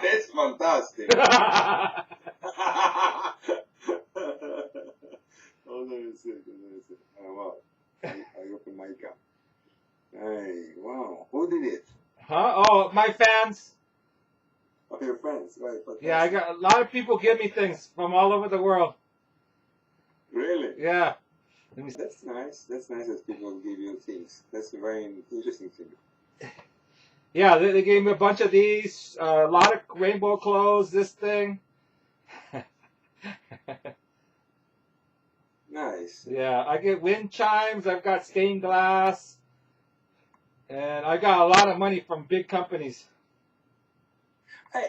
That's fantastic. Hold on a second. Oh, wow. I open my cup. Hey, wow. Who did it? Huh? Oh, my fans. Oh, your friends, right? Fantastic. Yeah, I got a lot of people give me things from all over the world. Really? Yeah. That's nice. That's nice that people give you things. That's a very interesting thing. Yeah, they gave me a bunch of these, a lot of rainbow clothes, this thing. Nice. Yeah, I get wind chimes, I've got stained glass, and I got a lot of money from big companies.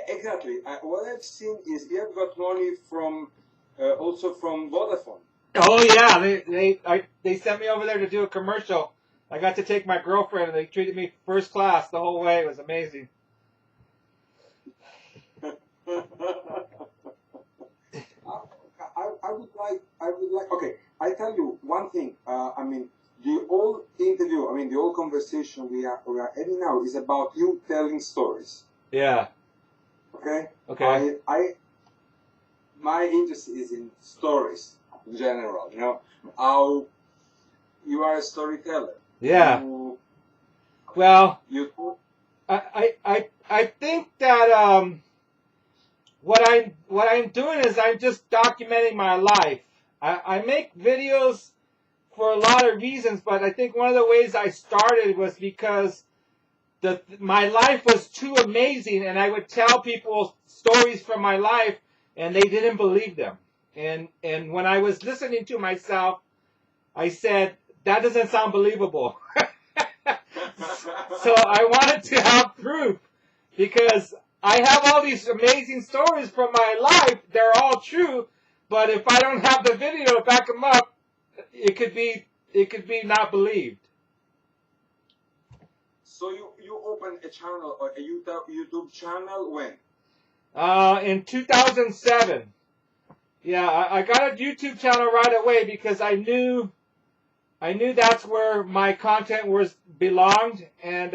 Exactly. What I've seen is you have got money from also from Vodafone. Oh yeah, they sent me over there to do a commercial. I got to take my girlfriend, and they treated me first class the whole way. It was amazing. I would like. Okay, I tell you one thing. I mean, the whole interview. I mean, the whole conversation we are having now is about you telling stories. Yeah. Okay. Okay. My interest is in stories in general. You know how you are a storyteller. Yeah. Well, I think that what I'm doing is I'm just documenting my life. I make videos for a lot of reasons, but I think one of the ways I started was because my life was too amazing, and I would tell people stories from my life, and they didn't believe them. And when I was listening to myself, I said, that doesn't sound believable. So I wanted to have proof, because I have all these amazing stories from my life. They're all true, but if I don't have the video to back them up, it could be not believed. So you opened a channel, a YouTube channel when? In 2007. Yeah, I got a YouTube channel right away because I knew that's where my content belonged, and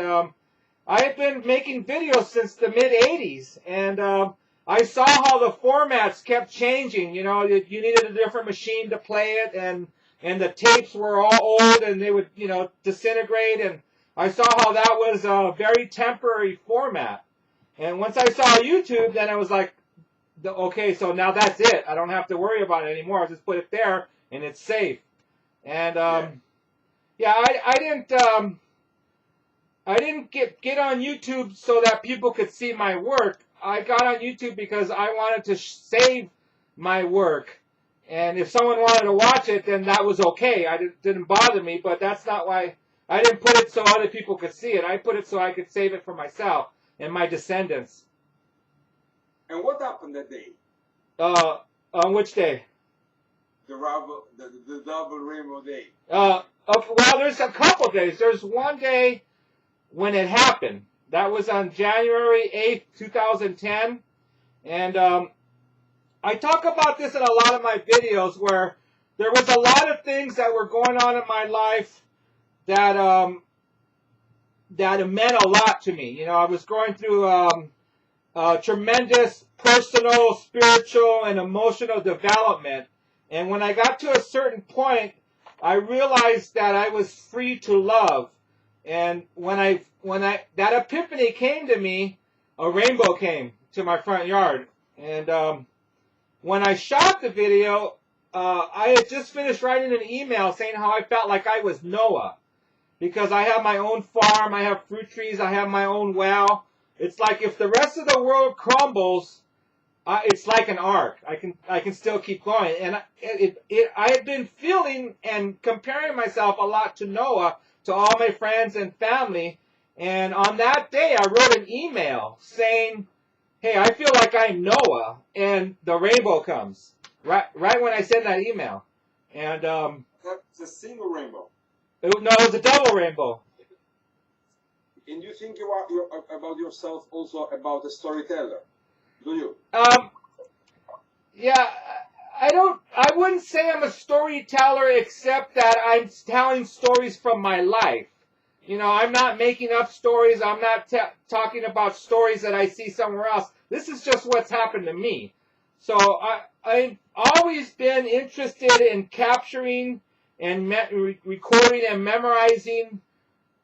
I had been making videos since the mid-'80s, and I saw how the formats kept changing. You know, you needed a different machine to play it, and the tapes were all old, and they would, disintegrate, and I saw how that was a very temporary format. And once I saw YouTube, then I was like, okay, so now that's it. I don't have to worry about it anymore. I'll just put it there, and it's safe. And I didn't get on YouTube so that people could see my work. I got on YouTube because I wanted to save my work. And if someone wanted to watch it, then that was okay. It didn't bother me, but that's not why. I didn't put it so other people could see it. I put it so I could save it for myself and my descendants. And what happened that day? On which day? The double rainbow day. Okay, well, there's a couple days. There's one day when it happened. That was on January 8th, 2010. And I talk about this in a lot of my videos, where there was a lot of things that were going on in my life that meant a lot to me. You know, I was going through tremendous personal, spiritual, and emotional development. And when I got to a certain point, I realized that I was free to love. And when that epiphany came to me, a rainbow came to my front yard. And when I shot the video, I had just finished writing an email saying how I felt like I was Noah, because I have my own farm, I have fruit trees, I have my own well. It's like if the rest of the world crumbles, it's like an ark. I can still keep going. And I had been feeling and comparing myself a lot to Noah, to all my friends and family. And on that day, I wrote an email saying, hey, I feel like I'm Noah, and the rainbow comes. Right when I send that email. And that's a single rainbow. It was a double rainbow. And you think you're about yourself also about a storyteller, do you? Yeah, I wouldn't say I'm a storyteller, except that I'm telling stories from my life. You know, I'm not making up stories. I'm not talking about stories that I see somewhere else. This is just what's happened to me. So I've always been interested in capturing and recording and memorizing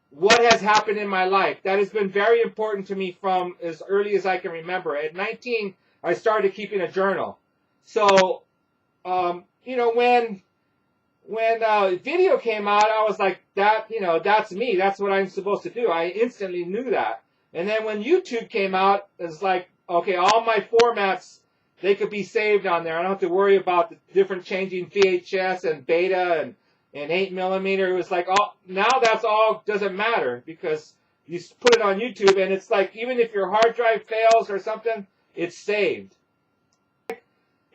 what has happened in my life. That has been very important to me from as early as I can remember. At 19, I started keeping a journal. So, you know, when video came out, I was like, that, you know, that's me. That's what I'm supposed to do. I instantly knew that. And then when YouTube came out, it's like, okay, all my formats, they could be saved on there. I don't have to worry about the different changing VHS and beta and 8mm. It was like, oh, now that's all doesn't matter because you put it on YouTube and it's like, even if your hard drive fails or something, it's saved.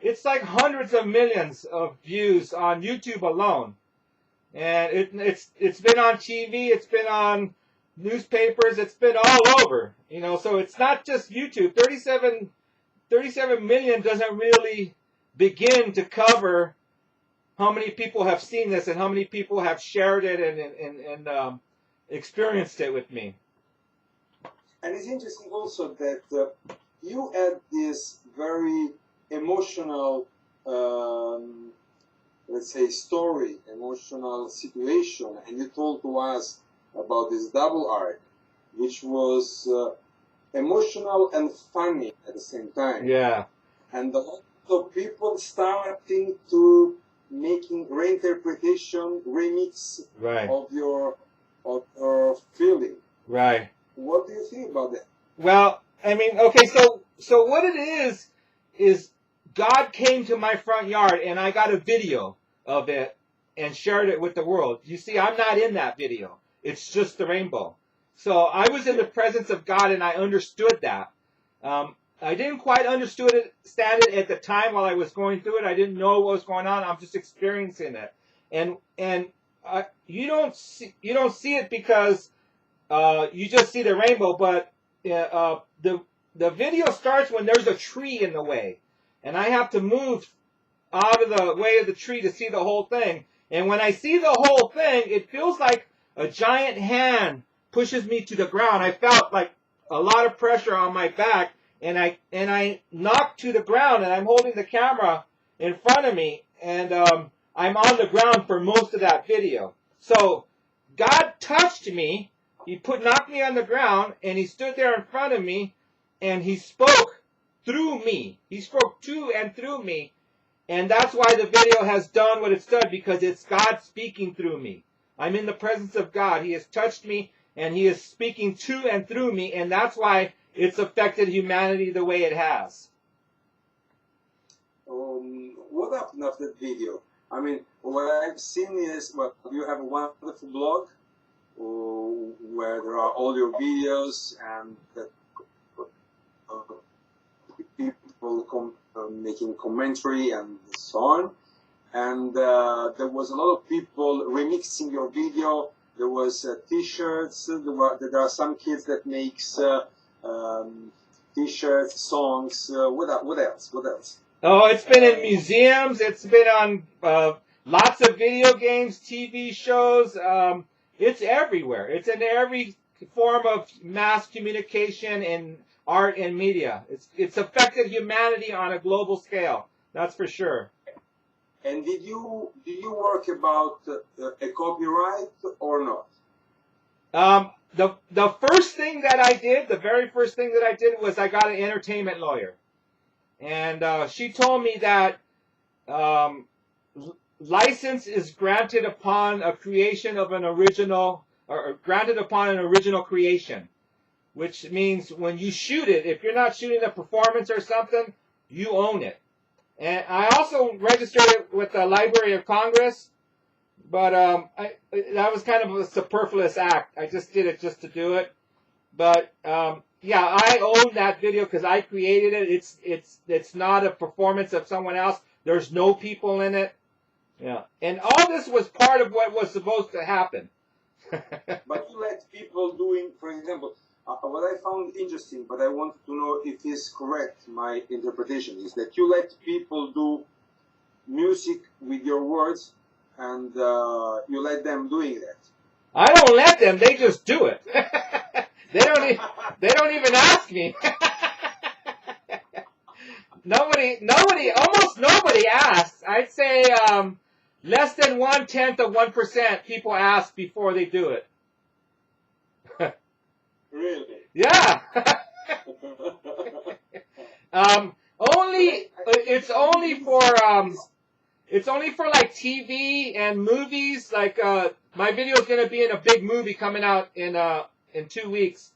It's like hundreds of millions of views on YouTube alone. And it's been on TV, it's been on newspapers, it's been all over. You know, so it's not just YouTube. 37 million doesn't really begin to cover how many people have seen this and how many people have shared it and experienced it with me. And it's interesting also that you had this very emotional, let's say, story, emotional situation, and you told to us about this double arc, which was emotional and funny at the same time. Yeah. And a lot of people starting to making reinterpretation, remix right. of your feeling. Right. What do you think about that? Well, I mean, okay, so what it is God came to my front yard and I got a video of it and shared it with the world. You see, I'm not in that video. It's just the rainbow. So I was in the presence of God and I understood that. I didn't quite understand it at the time while I was going through it. I didn't know what was going on. I'm just experiencing it. And you don't see it because you just see the rainbow, but the video starts when there's a tree in the way. And I have to move out of the way of the tree to see the whole thing. And when I see the whole thing, it feels like a giant hand pushes me to the ground. I felt like a lot of pressure on my back, and I knocked to the ground, and I'm holding the camera in front of me, and I'm on the ground for most of that video. So God touched me. He knocked me on the ground, and he stood there in front of me, and he spoke through me. He spoke to and through me. And that's why the video has done what it's done, because it's God speaking through me. I'm in the presence of God. He has touched me, and he is speaking to and through me, and that's why it's affected humanity the way it has. What happened after that video? I mean, what I've seen is, well, you have a wonderful blog where there are all your videos and people making commentary and so on. And there was a lot of people remixing your video. There was T-shirts. There are some kids that makes T-shirts, songs. What else? What else? Oh, it's been in museums. It's been on lots of video games, TV shows. It's everywhere. It's in every form of mass communication and art and media. It's affected humanity on a global scale. That's for sure. And did you work about a copyright or not? The first thing that I did, the very first thing that I did was I got an entertainment lawyer. And she told me that license is granted upon a creation of an original, or granted upon an original creation, which means when you shoot it, if you're not shooting a performance or something, you own it. And I also registered it with the Library of Congress, but that was kind of a superfluous act. I just did it just to do it. But yeah, I own that video because I created it. It's not a performance of someone else. There's no people in it. Yeah, and all this was part of what was supposed to happen. But you let people doing, for example, what I found interesting, but I wanted to know if it's correct, my interpretation, is that you let people do music with your words, and you let them doing that. I don't let them. They just do it. They don't even ask me. Almost nobody asks. I'd say less than 0.1% people ask before they do it. Really? Yeah. It's only for like TV and movies. Like my video is gonna be in a big movie coming out in 2 weeks.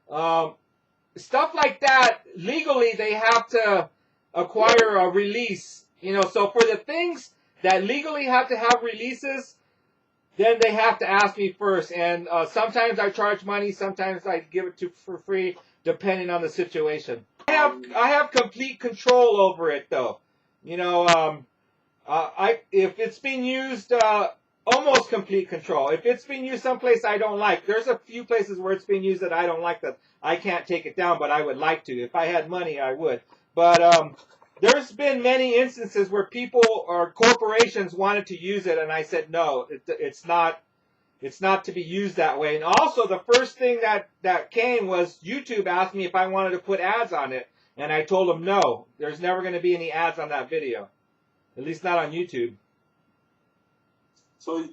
Stuff like that, legally they have to acquire a release. So for the things that legally have to have releases, then they have to ask me first. And sometimes I charge money, sometimes I give it for free, depending on the situation. I have complete control over it, though. If it's being used, almost complete control. If it's being used someplace I don't like, there's a few places where it's being used that I don't like, that I can't take it down, but I would like to. If I had money, I would. But there's been many instances where people or corporations wanted to use it, and I said no, it's not to be used that way. And also, the first thing that came was YouTube asked me if I wanted to put ads on it, and I told them no. There's never going to be any ads on that video, at least not on YouTube. So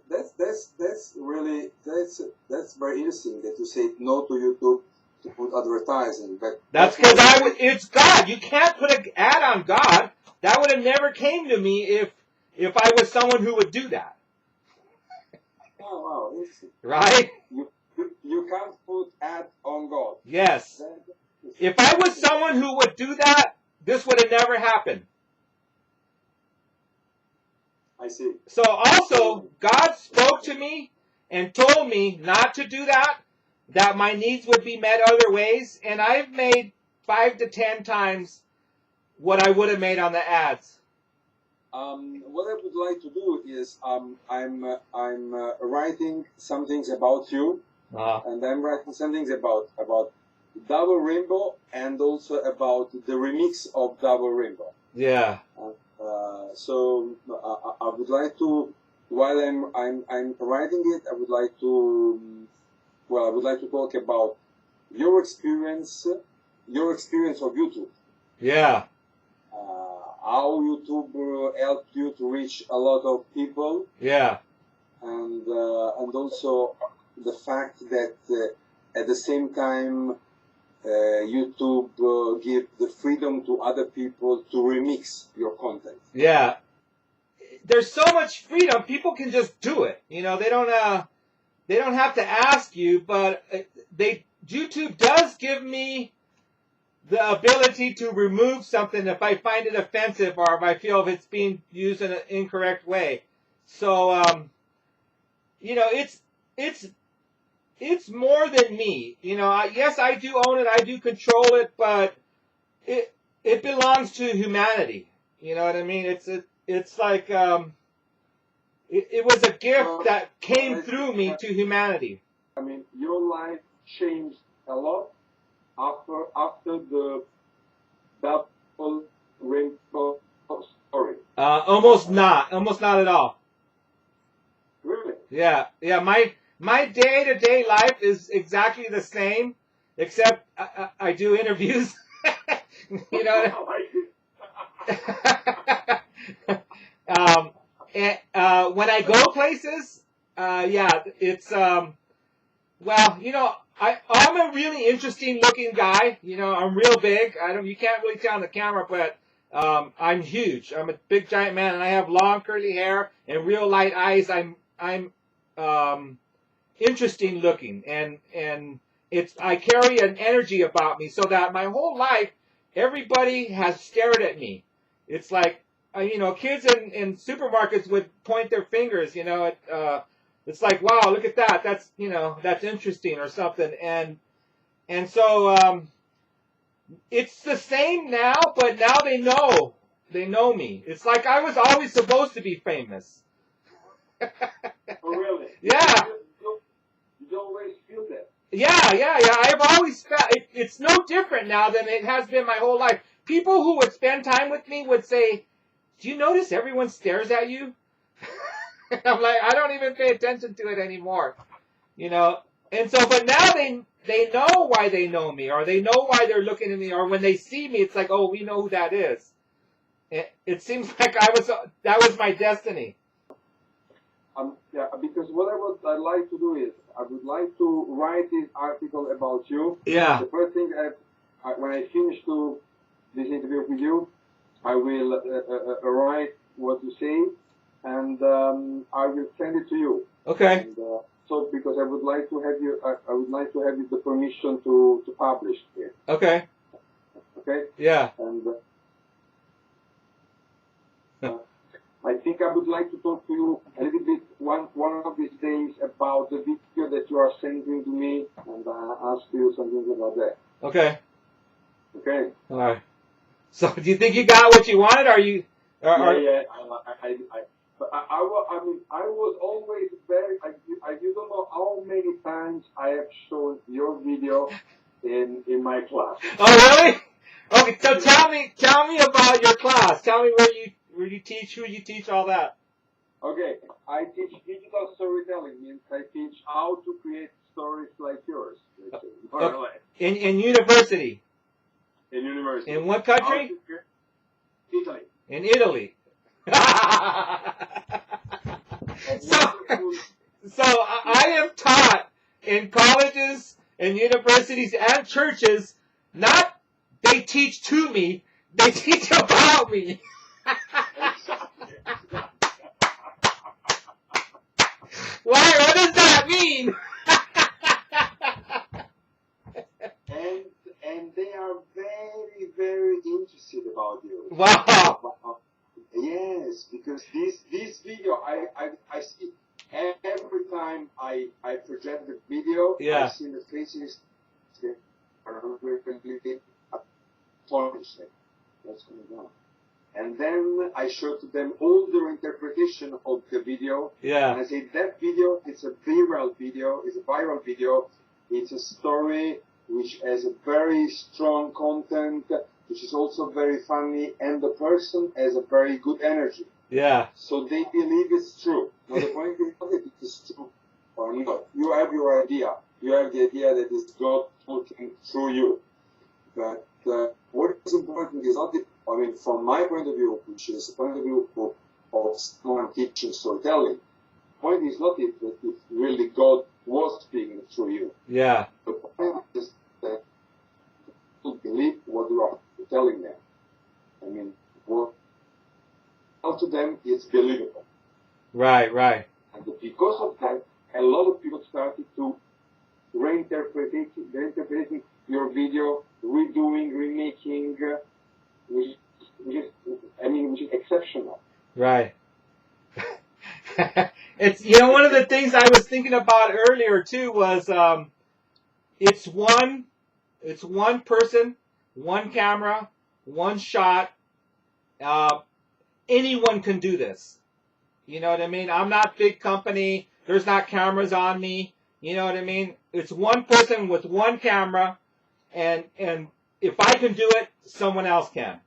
that's really that's very interesting that you say no to YouTube to put advertising. But that's because it's God. You can't put an ad on God. That would have never came to me if I was someone who would do that. Oh wow, interesting. Right? You can't put ad on God. Yes. If I was someone who would do that, this would have never happened. I see. So also, God spoke to me and told me not to do that my needs would be met other ways, and I've made 5 to 10 times what I would have made on the ads. What I would like to do is I'm writing some things about you, and I'm writing some things about Double Rainbow, and also about the remix of Double Rainbow. Yeah. So I would like to, while I'm writing it, I would like to talk about your experience of YouTube. Yeah. How YouTube helped you to reach a lot of people. Yeah. And also the fact that at the same time YouTube give the freedom to other people to remix your content. Yeah. There's so much freedom. People can just do it. They don't have to ask you, but YouTube does give me the ability to remove something if I find it offensive or if I feel it's being used in an incorrect way. So it's more than me. Yes, I do own it, I do control it, but it belongs to humanity. You know what I mean? It's like it was a gift that came through me to humanity. I mean, your life changed a lot after the Double Rainbow story. Almost not at all. Really? Yeah. My day-to-day life is exactly the same, except I do interviews. You know. When I go places, it's well, I'm a really interesting looking guy. I'm real big. You can't really tell on the camera, but I'm huge. I'm a big giant man, and I have long curly hair and real light eyes. I'm interesting looking, and I carry an energy about me, so that my whole life everybody has stared at me. It's like kids in supermarkets would point their fingers. It's like, wow, look at that. That's interesting or something. And so it's the same now, but now they know me. It's like I was always supposed to be famous. Oh, really? Yeah. You always feel that. Yeah. I've always felt it's no different now than it has been my whole life. People who would spend time with me would say, "Do you notice everyone stares at you?" I'm like, I don't even pay attention to it anymore, you know. And so, but now they know why they know me, or they know why they're looking at me, or when they see me, it's like, oh, we know who that is. It seems like that was my destiny. Yeah, because what I'd like to do is I would like to write this article about you. Yeah. The first thing when I finish this interview with you, I will write what you say, and I will send it to you. Okay. And, so because I would like to have you, I would like to have you the permission to publish it. Okay. Okay. Yeah. And I think I would like to talk to you a little bit one of these days about the video that you are sending to me, and ask you something about that. Okay. Okay. All right. So, do you think you got what you wanted? Or are you? Yeah. I was always very. You don't know how many times I have shown your video in my class. Oh, really? Okay. So tell me about your class. Tell me where you teach, who you teach, all that. Okay, I teach digital storytelling. Means I teach how to create stories like yours. In university. In university. In what country? Italy. In Italy. So I am taught in colleges and universities and churches, not they teach to me, they teach about me. Why? What does that mean? and they are very, very interested about you. Wow. Yes, because this video I see every time I project the video. Yeah. I see the faces are completely astonished. What's going on? And then I show to them all their interpretation of the video. Yeah. And I say that video is a viral video. It's a viral video. It's a story which has a very strong content, which is also very funny, and the person has a very good energy. Yeah. So they believe it's true. Now the point is not that it is true or not. You have your idea. You have the idea that it's God talking through you. But what is important is not from my point of view, which is the point of view of someone teaching storytelling, the point is not that if really God was speaking through you. Yeah. The point is that to believe what you are telling them. I mean, what to them is believable. Right, right. And because of that, a lot of people started to reinterpreting your video, redoing, remaking, which is exceptional. Right. It's one of the things I was thinking about earlier too was it's one person, one camera, one shot. Anyone can do this. You know what I mean? I'm not big company. There's not cameras on me. You know what I mean? It's one person with one camera, and if I can do it, someone else can.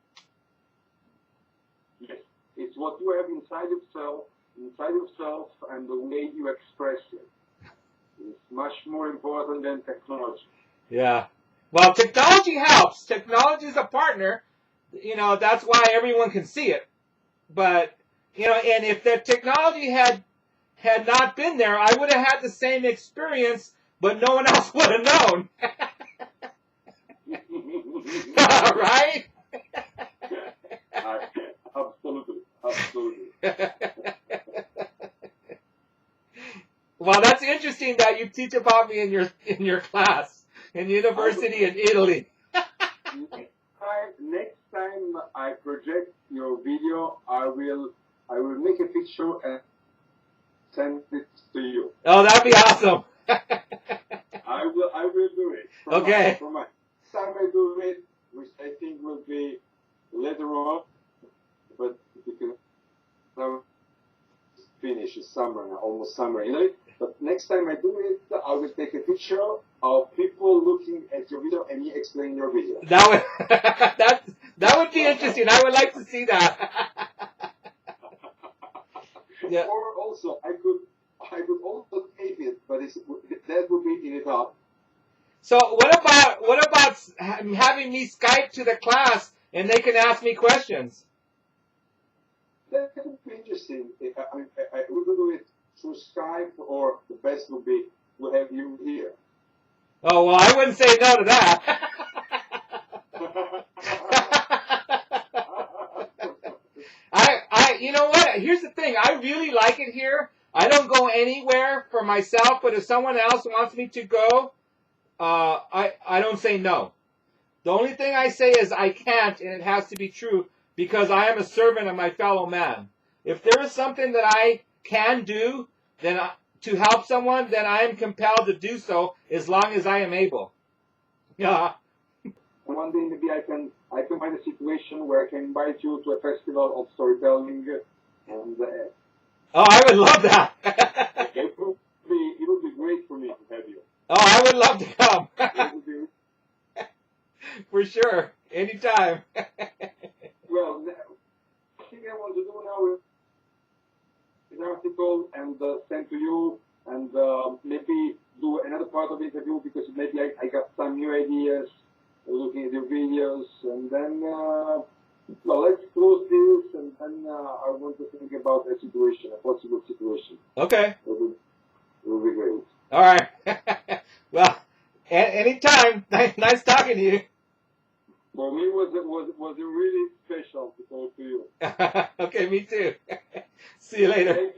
Yes. It's what you have inside yourself, and the way you express it. It's much more important than technology. Yeah. Well, technology helps. Technology is a partner. That's why everyone can see it. But, and if the technology had not been there, I would have had the same experience, but no one else would have known. Right? Absolutely. Well, that's interesting that you teach about me in your class in university in Italy. Next time I project your video, I will make a picture and send it to you. Oh, that'd be awesome. I will do it. Okay. From my time I do it, which I think will be later on, but because now finish is summer now, almost summer in Italy. But next time I do it, I will take a picture of people looking at your video and me explaining your video. That would be interesting. I would like to see that. Yeah. Or also, Skype to the class, and they can ask me questions. That would be interesting. I mean, we could do it through Skype, or the best would be we'll have you here. Oh, well, I wouldn't say no to that. You know what? Here's the thing. I really like it here. I don't go anywhere for myself, but if someone else wants me to go, I don't say no. The only thing I say is I can't, and it has to be true, because I am a servant of my fellow man. If there is something that I can do to help someone, then I am compelled to do so as long as I am able. Yeah. One day maybe I can find a situation where I can invite you to a festival of storytelling, and oh, I would love that. it would be great for me to have you. Oh, I would love to come. For sure, anytime. Well, the thing I want to do now is an article and send to you, and maybe do another part of the interview, because maybe I got some new ideas looking at your videos, and then well, let's close this, and then I want to think about a situation, a possible situation. Okay. It will be great. All right. Well, anytime. Nice talking to you. For me, was really special to talk to you. Okay, me too. See you later.